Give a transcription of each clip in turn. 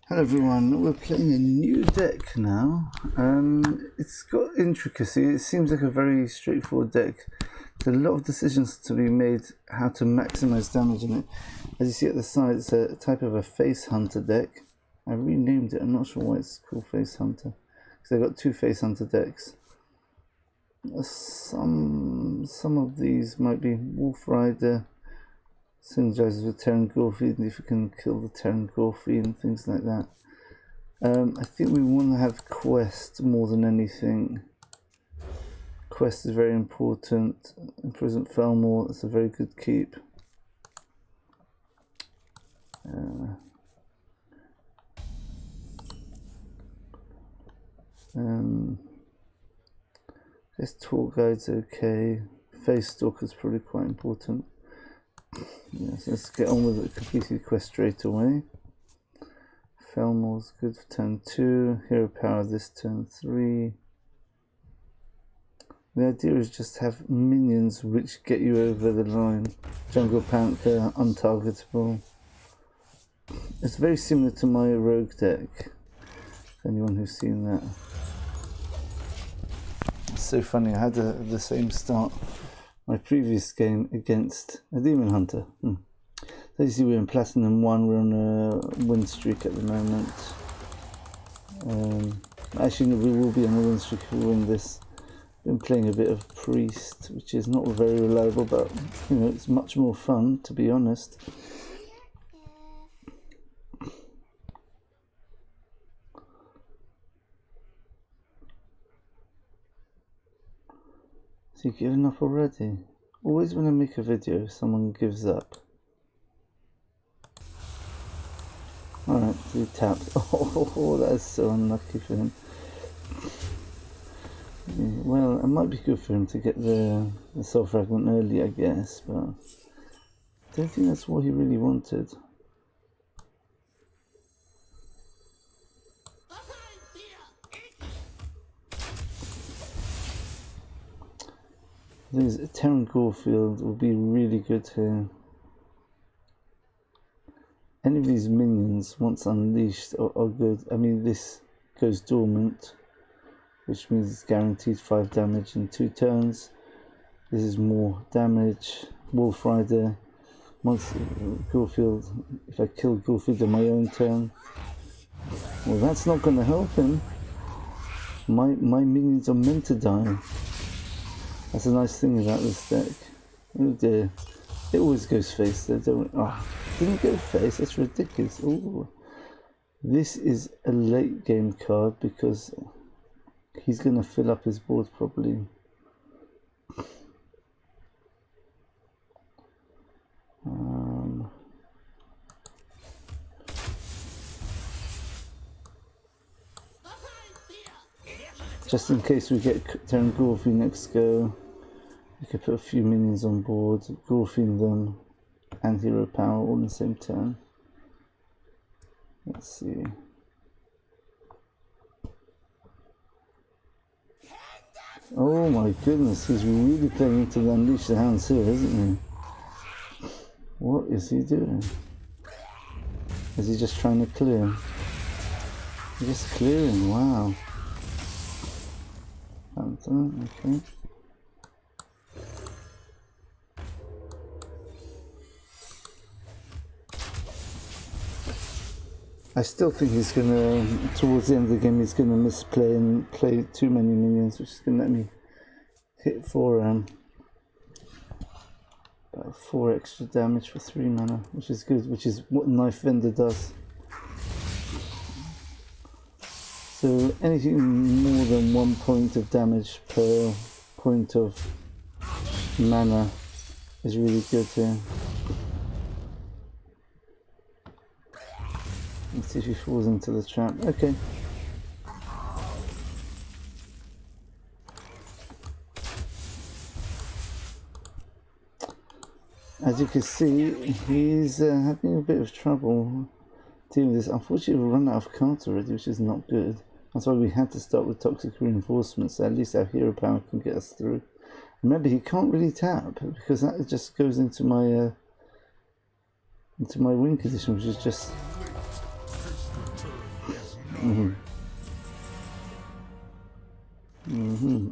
Hello everyone, we're playing a new deck now. It's got intricacy. It seems like a very straightforward deck. There's a lot of decisions to be made how to maximize damage in it. As you see at the side, it's a type of a face hunter deck. I renamed it, I'm not sure why it's called face hunter, because I've got two face hunter decks. Some of these might be Wolfrider, synergizes with Teron Gorefiend if you can kill the Teron Gorefiend, things like that. I think we want to have quest more than anything. Quest is very important. Imprisoned Felmaw, that's a very good keep. This tour guide's okay. Face Stalker's probably quite important. Yeah, so let's get on with it. Completely quest straight away. Felmaw's good for turn 2. Hero power this turn 3. The idea is just have minions which get you over the line. Jungle Panther, untargetable. It's very similar to my rogue deck. For anyone who's seen that. It's so funny, I had the same start. My previous game against a demon hunter. So you see we're in Platinum 1, we're on a win streak at the moment. Actually no, we will be on a win streak if we win this. Been playing a bit of Priest, which is not very reliable, but you know, it's much more fun, to be honest. So you've given up already? Always when I make a video, someone gives up. Alright, so he tapped. Oh, that is so unlucky for him. Yeah, well, it might be good for him to get the soul fragment early, I guess, but I don't think that's what he really wanted. I think Teron Gorefiend will be really good here. Any of these minions, once unleashed, are good. I mean, this goes dormant, which means it's guaranteed 5 damage in 2 turns. This is more damage. Wolfrider, once Gorefiend, if I kill Gorefiend on my own turn, well, that's not going to help him. My minions are meant to die. That's a nice thing about this deck. Oh dear. It always goes face though, don't it? Oh, didn't go face, that's ridiculous. Ooh. This is a late game card because he's going to fill up his board probably. Just in case we get Teron Gorefiend next go, we could put a few minions on board, Gorefiend them, and hero power all in the same turn. Let's see. Oh my goodness, he's really playing into the Unleash the Hounds here, isn't he? What is he doing? Is he just trying to clear? He's just clearing, wow. Panther, okay. I still think he's gonna, towards the end of the game, he's gonna misplay and play too many minions, which is gonna let me hit for about 4 extra damage for 3 mana, which is good, which is what Knife Vendor does. So anything more than 1 point of damage per point of mana is really good here. Let's see if he falls into the trap. Okay. As you can see, he's having a bit of trouble dealing with this. Unfortunately, we've run out of cards already, which is not good. That's why we had to start with Toxic Reinforcements, so at least our hero power can get us through. Remember, he can't really tap, because that just goes into my win condition, which is just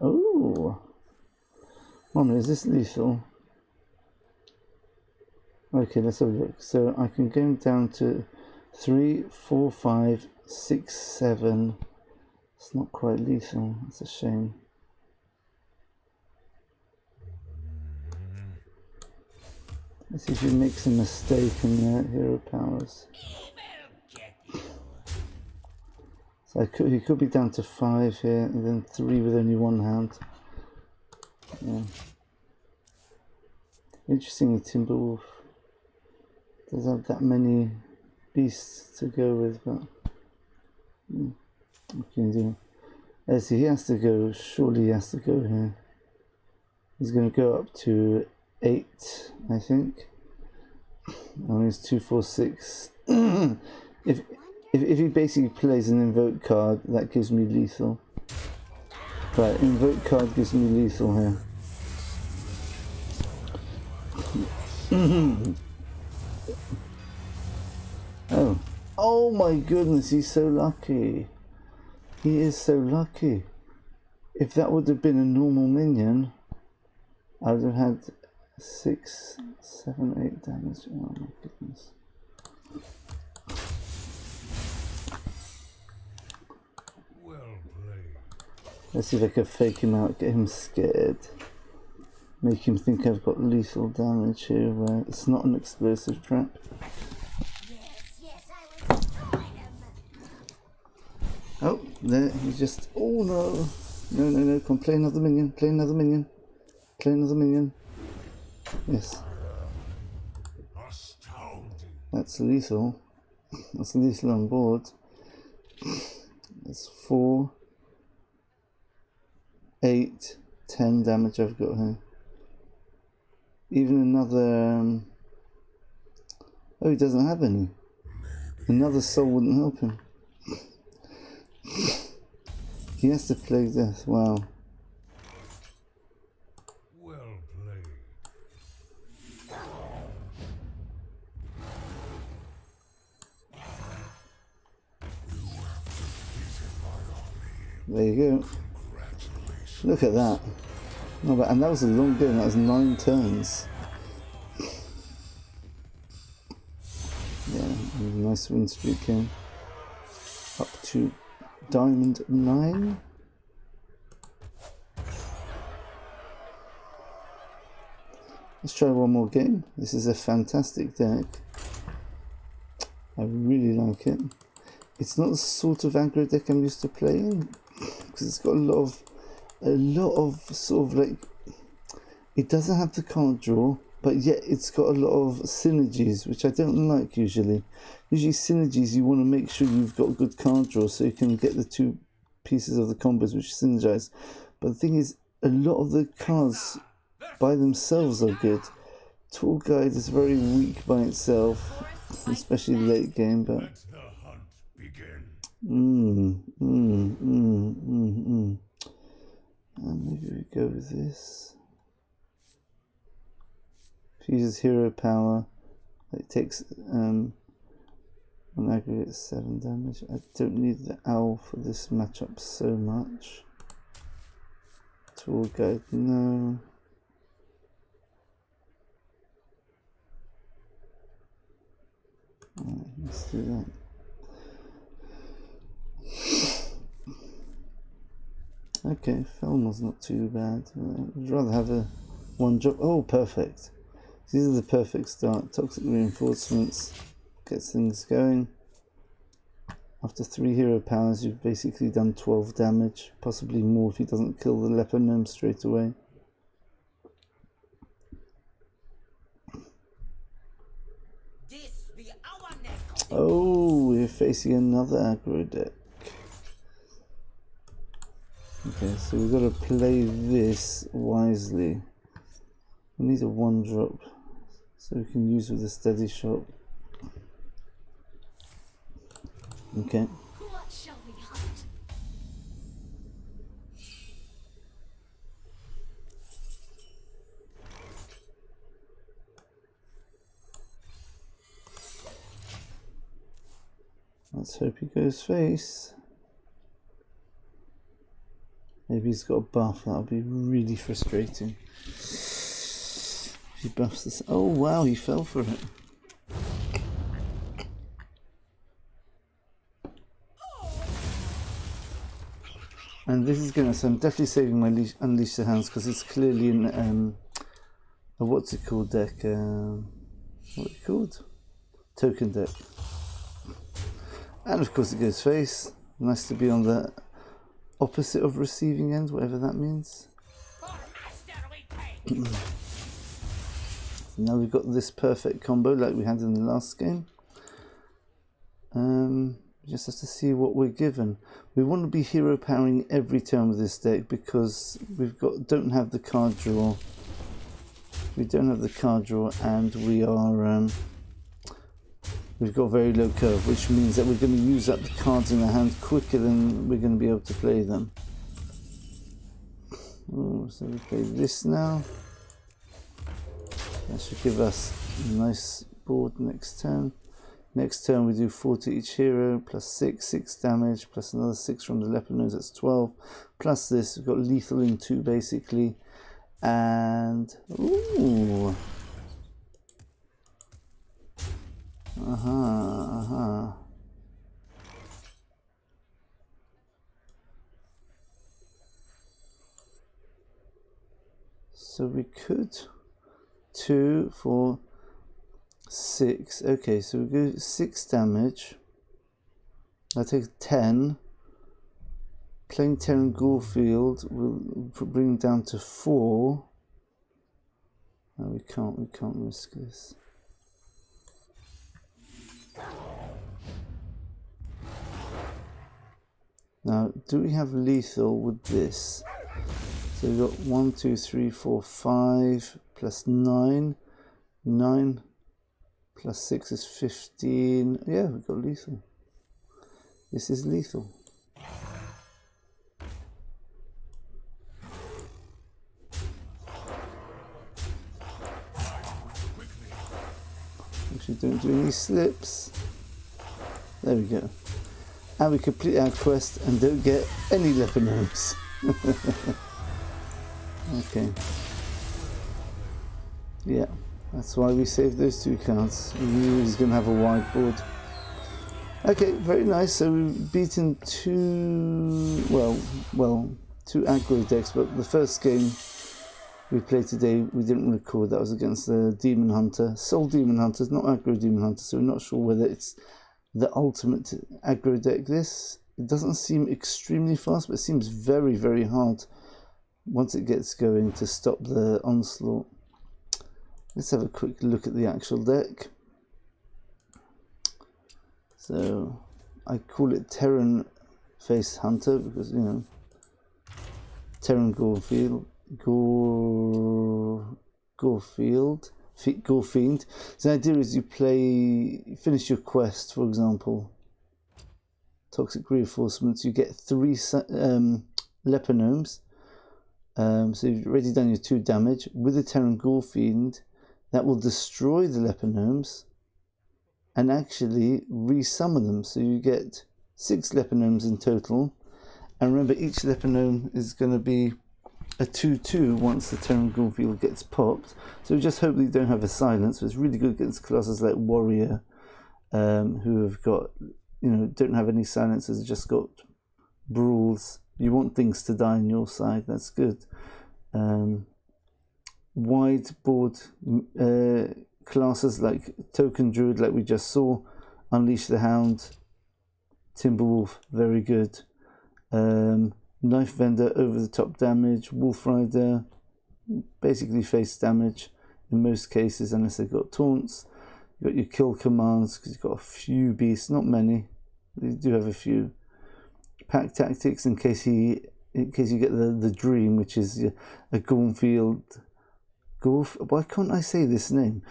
Oh, Mom, is this lethal? Okay, let's have a look. So I can go down to 3, 4, 5, 6, 7. It's not quite lethal. That's a shame. Let's see if he makes a mistake in the hero powers. So he could be down to 5 here, and then 3 with only 1 hand. Yeah. Interesting, Timberwolf doesn't have that many beasts to go with, but what can you do? As he has to go, surely he has to go here. He's going to go up to 8, I think. Oh, he's 2, 4, 6. If he basically plays an invoke card, that gives me lethal. Right, invoke card gives me lethal here. Oh my goodness, he's so lucky. He is so lucky. If that would have been a normal minion, I would have had 6, 7, 8 damage. Oh my goodness. Let's see if I can fake him out, get him scared. Make him think I've got lethal damage here where it's not an explosive trap. Oh, there, he's just, oh no. No, come play another minion, play another minion. Play another minion. Yes. That's lethal. That's lethal on board. That's 4, 8, 10 damage I've got here. Even another... oh, he doesn't have any. Another soul wouldn't help him. He has to play death. Wow. Well played. There you go. Look at that. No, but, and that was a long game. That was 9 turns. Yeah, nice win streak here. Up to Diamond 9. Let's try one more game. This is a fantastic deck. I really like it. It's not the sort of aggro deck I'm used to playing because it's got a lot of sort of like, it doesn't have the card draw, but yet it's got a lot of synergies, which I don't like usually. Usually synergies, you want to make sure you've got good card draw so you can get the 2 pieces of the combos which synergize. But the thing is, a lot of the cards by themselves are good. Tour Guide is very weak by itself, especially late game, but maybe we go with this. If he uses hero power, it takes an aggregate 7 damage. I don't need the owl for this matchup so much. Tour Guide, no. Alright, let's do that. Okay, Felmaw's not too bad. I'd rather have a 1 drop. Oh, perfect. These are the perfect start. Toxic reinforcements gets things going. After 3 hero powers, you've basically done 12 damage, possibly more if he doesn't kill the Leper Gnome straight away. Oh, we're facing another aggro deck. Okay, so we've got to play this wisely. We need a 1 drop so we can use with a steady shot. Okay. What shall we hunt? Let's hope he goes face. Maybe he's got a buff. That'll be really frustrating. If he buffs this. Oh wow, he fell for it. And this is gonna. So I'm definitely saving my Unleash the Hounds because it's clearly in a what's it called deck? What's it called? Token deck. And of course it goes face. Nice to be on the opposite of receiving end, whatever that means. Now we've got this perfect combo like we had in the last game. Just have to see what we're given. We want to be hero powering every turn with this deck because don't have the card draw. We don't have the card draw, and we are we've got very low curve, which means that we're going to use up the cards in our hand quicker than we're going to be able to play them. Oh, so we play this now. That should give us a nice board next turn. Next turn we do 4 to each hero, plus 6 damage, plus another 6 from the Leper Gnome, that's 12. Plus this, we've got lethal in 2 basically. And ooh. So we could 2, 4, 6. Okay, so we go 6 damage. I take 10. Playing Teron Gorefiend will bring down to 4. No, we can't risk this. Now, do we have lethal with this? So we've got 1, 2, 3, 4, 5 plus 9. 9 plus 6 is 15. Yeah, we've got lethal. This is lethal. Actually, don't do any slips. There we go. And we complete our quest and don't get any Leper Gnomes. Okay. Yeah, that's why we saved those 2 cards. We knew he was going to have a wide board. Okay, very nice. So we've beaten 2 aggro decks, but the first game we played today, we didn't record. That was against the Demon Hunter. Soul Demon Hunter, not aggro Demon Hunter, so we're not sure whether it's the ultimate aggro deck. It doesn't seem extremely fast, but it seems very, very hard once it gets going to stop the onslaught. Let's have a quick look at the actual deck. So I call it Teron Face Hunter because, you know, Teron Gorefiend. Gorefiend. So the idea is you finish your quest, for example, Toxic Reinforcements, you get 3 Leper Gnomes. So you've already done your 2 damage. With the Teron Gorefiend, that will destroy the Leper Gnomes and actually resummon them. So you get 6 Leper Gnomes in total. And remember, each Leper Gnome is going to be a 2/2 once the Teron Gorefiend gets popped. So we just hope that you don't have a silence. So it's really good against classes like Warrior, who have got, you know, don't have any silences, just got brawls. You want things to die on your side. That's good. Wide board classes like Token Druid, like we just saw, Unleash the Hound, Timberwolf, very good. Knife Vendor, over the top damage. Wolfrider, basically face damage in most cases, unless they've got taunts. You've got your kill commands because you've got a few beasts, not many. You do have a few. Pack tactics in case you get the dream, which is a Gorefiend. Why can't I say this name?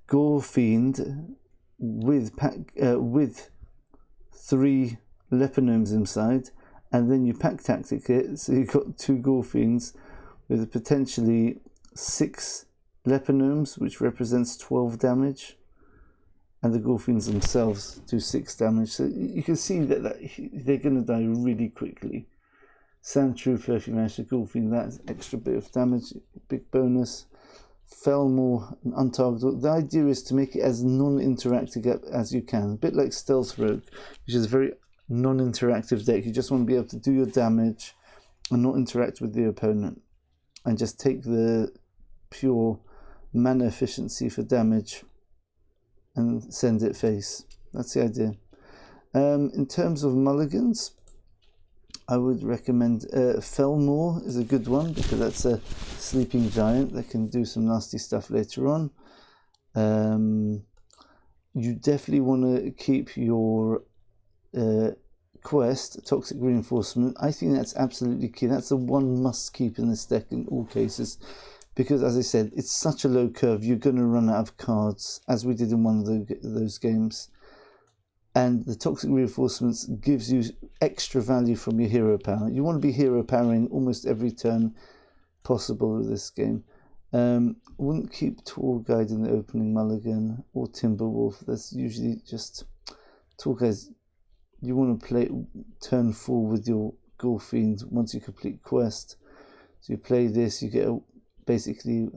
Gorefiend with 3 Leper Gnomes inside. And then you pack tactic it, so you've got 2 Gorefiends with potentially 6 Leper Gnomes, which represents 12 damage. and the Gorefiends themselves do 6 damage. So you can see that they're going to die really quickly. Sandtrooper, if you manage to Gorefiend, that's extra bit of damage, big bonus. Felmaw and untargetable. The idea is to make it as non-interactive as you can, a bit like Stealth Rogue, which is a very non-interactive deck. You just want to be able to do your damage and not interact with the opponent, and just take the pure mana efficiency for damage and send it face. That's the idea. In terms of mulligans, I would recommend Felmaw is a good one, because that's a sleeping giant that can do some nasty stuff later on. You definitely want to keep your quest, Toxic Reinforcement. I think that's absolutely key. That's the one must keep in this deck in all cases, because as I said, it's such a low curve, you're going to run out of cards, as we did in one of those games. And the Toxic Reinforcements gives you extra value from your hero power. You want to be hero powering almost every turn possible with this game. Wouldn't keep Tour Guide in the opening mulligan, or Timberwolf. That's usually just Tour Guides. You want to play turn 4 with your Gorefiend once you complete quest. So you play this, you get basically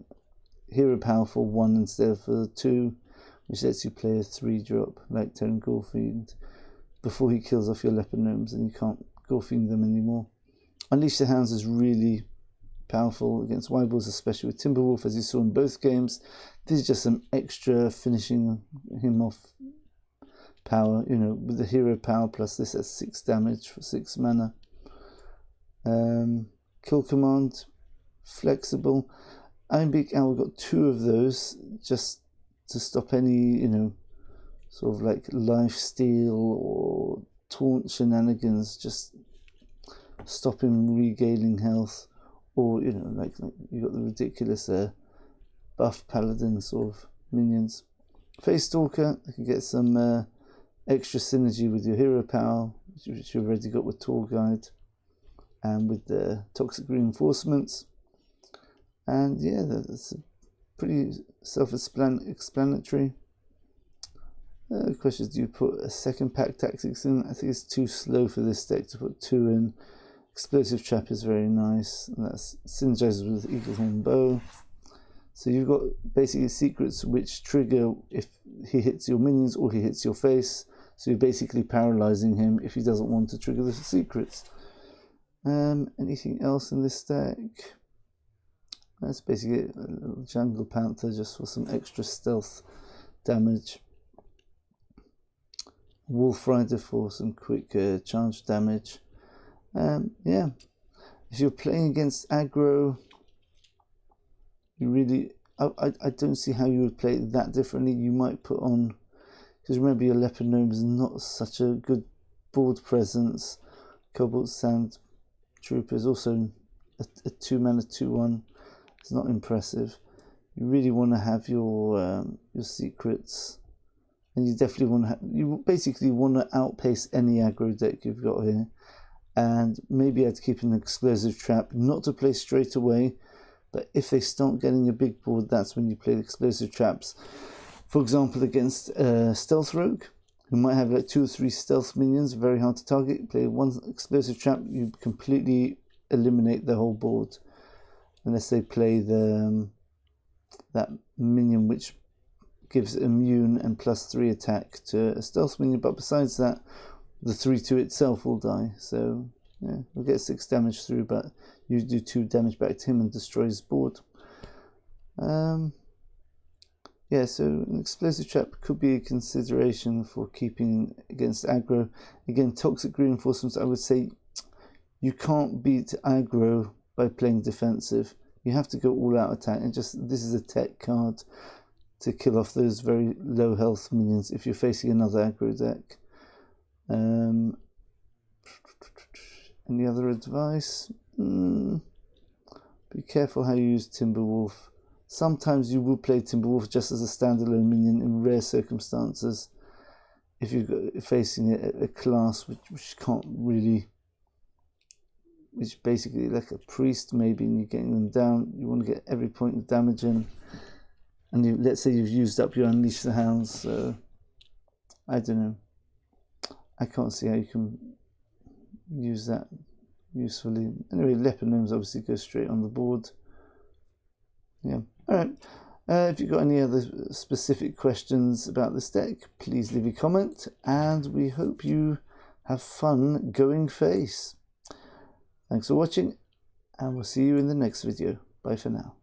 hero power for 1 instead of for 2. Which lets you play a 3-drop like Teron Gorefiend before he kills off your Leper Gnomes and you can't Gorefiend them anymore. Unleash the Hounds is really powerful against Wyballs, especially with Timberwolf, as you saw in both games. This is just some extra finishing him off power, you know, with the hero power plus this at 6 damage for 6 mana. Kill command, flexible. Ironbeak Owl got 2 of those just to stop any, you know, sort of like lifesteal or taunt shenanigans, just stop him regaling health, or, you know, like you got the ridiculous buff paladin sort of minions. Face Stalker, you can get some extra synergy with your hero power, which you've already got with Tour Guide, and with the Toxic Reinforcements. And yeah, that's pretty self-explanatory. The question is, do you put a second pack tactics in? I think it's too slow for this deck to put 2 in. Explosive Trap is very nice, and that's synergizes with Eaglehorn Bow. So you've got basically secrets which trigger if he hits your minions or he hits your face. So you're basically paralyzing him if he doesn't want to trigger the secrets. Anything else in this deck? That's basically a little Jungle Panther just for some extra stealth damage. Wolfrider for some quick charge damage. Yeah, if you're playing against aggro, you really, I don't see how you would play it that differently. You might put on, because remember your Leper Gnome is not such a good board presence. Kobold Sandtrooper is also a 2 mana 2/1. It's not impressive. You really want to have your secrets, and you definitely want to have, you basically want to outpace any aggro deck you've got here. And maybe I'd keep an Explosive Trap, not to play straight away, but if they start getting a big board, that's when you play the Explosive Traps. For example, against Stealth Rogue, who might have like 2 or 3 stealth minions, very hard to target. You play 1 Explosive Trap, you completely eliminate the whole board. Unless they play that minion which gives immune and +3 attack to a stealth minion, but besides that, the 3/2 itself will die. So yeah, we'll get 6 damage through, but you do 2 damage back to him and destroy his board. Yeah, so an Explosive Trap could be a consideration for keeping against aggro. Again, Toxic Reinforcements, I would say you can't beat aggro by playing defensive. You have to go all out attack, and just this is a tech card to kill off those very low health minions if you're facing another aggro deck. Any other advice? Be careful how you use Timberwolf. Sometimes you will play Timberwolf just as a standalone minion in rare circumstances. If you're facing a class which can't really, which basically like a priest maybe, and you're getting them down, you want to get every point of damage in, and let's say you've used up your Unleash the Hounds, so I don't know. I can't see how you can use that usefully. Anyway, Leper Gnomes obviously go straight on the board. Yeah. Alright. If you've got any other specific questions about this deck, please leave a comment, and we hope you have fun going face. Thanks for watching, and we'll see you in the next video. Bye for now.